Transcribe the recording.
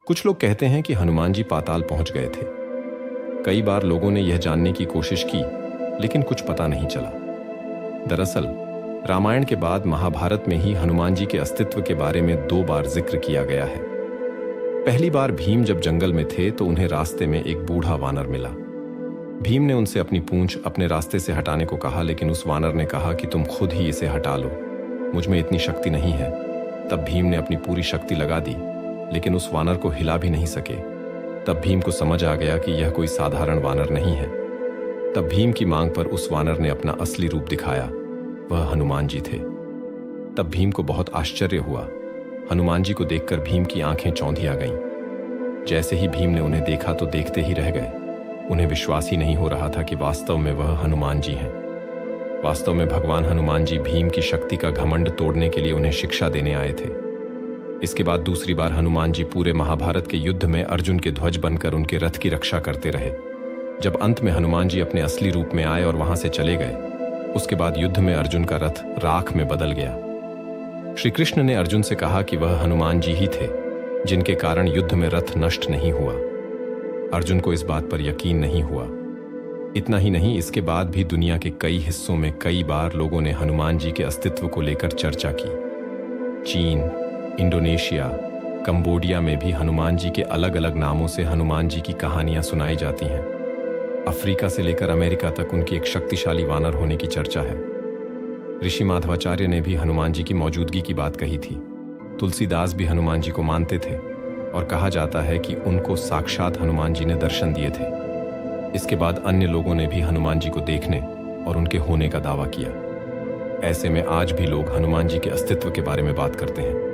कुछ लोग कहते हैं कि हनुमान जी पाताल पहुंच गए थे। कई बार लोगों ने यह जानने की कोशिश की, लेकिन कुछ पता नहीं चला। दरअसल रामायण के बाद महाभारत में ही हनुमान जी के अस्तित्व के बारे में 2 बार जिक्र किया गया है। पहली बार भीम जब जंगल में थे तो उन्हें रास्ते में एक बूढ़ा वानर मिला। भीम ने उनसे अपनी पूंछ अपने रास्ते से हटाने को कहा, लेकिन उस वानर ने कहा कि तुम खुद ही इसे हटा लो, मुझ में इतनी शक्ति नहीं है। तब भीम ने अपनी पूरी शक्ति लगा दी, लेकिन उस वानर को हिला भी नहीं सके। तब भीम को समझ आ गया कि यह कोई साधारण वानर नहीं है। तब भीम की मांग पर उस वानर ने अपना असली रूप दिखाया। वह हनुमान जी थे। तब भीम को बहुत आश्चर्य हुआ। हनुमान जी को देखकर भीम की आंखें चौंधिया गईं। जैसे ही भीम ने उन्हें देखा तो देखते ही रह गए। उन्हें विश्वास ही नहीं हो रहा था कि वास्तव में वह हनुमान जी हैं। वास्तव में भगवान हनुमान जी भीम की शक्ति का घमंड तोड़ने के लिए उन्हें शिक्षा देने आए थे। इसके बाद दूसरी बार हनुमान जी पूरे महाभारत के युद्ध में अर्जुन के ध्वज बनकर उनके रथ की रक्षा करते रहे। जब अंत में हनुमान जी अपने असली रूप में आए और वहां से चले गए, उसके बाद युद्ध में अर्जुन का रथ राख में बदल गया। श्री कृष्ण ने अर्जुन से कहा कि वह हनुमान जी ही थे, जिनके कारण युद्ध में रथ नष्ट नहीं हुआ। अर्जुन को इस बात पर यकीन नहीं हुआ। इतना ही नहीं, इसके बाद भी दुनिया के कई हिस्सों में कई बार लोगों ने हनुमान जी के अस्तित्व को लेकर चर्चा की। चीन, इंडोनेशिया, कंबोडिया में भी हनुमान जी के अलग अलग नामों से हनुमान जी की कहानियां सुनाई जाती हैं। अफ्रीका से लेकर अमेरिका तक उनकी एक शक्तिशाली वानर होने की चर्चा है। ऋषि माधवाचार्य ने भी हनुमान जी की मौजूदगी की बात कही थी। तुलसीदास भी हनुमान जी को मानते थे और कहा जाता है कि उनको साक्षात हनुमान जी ने दर्शन दिए थे। इसके बाद अन्य लोगों ने भी हनुमान जी को देखने और उनके होने का दावा किया। ऐसे में आज भी लोग हनुमान जी के अस्तित्व के बारे में बात करते हैं।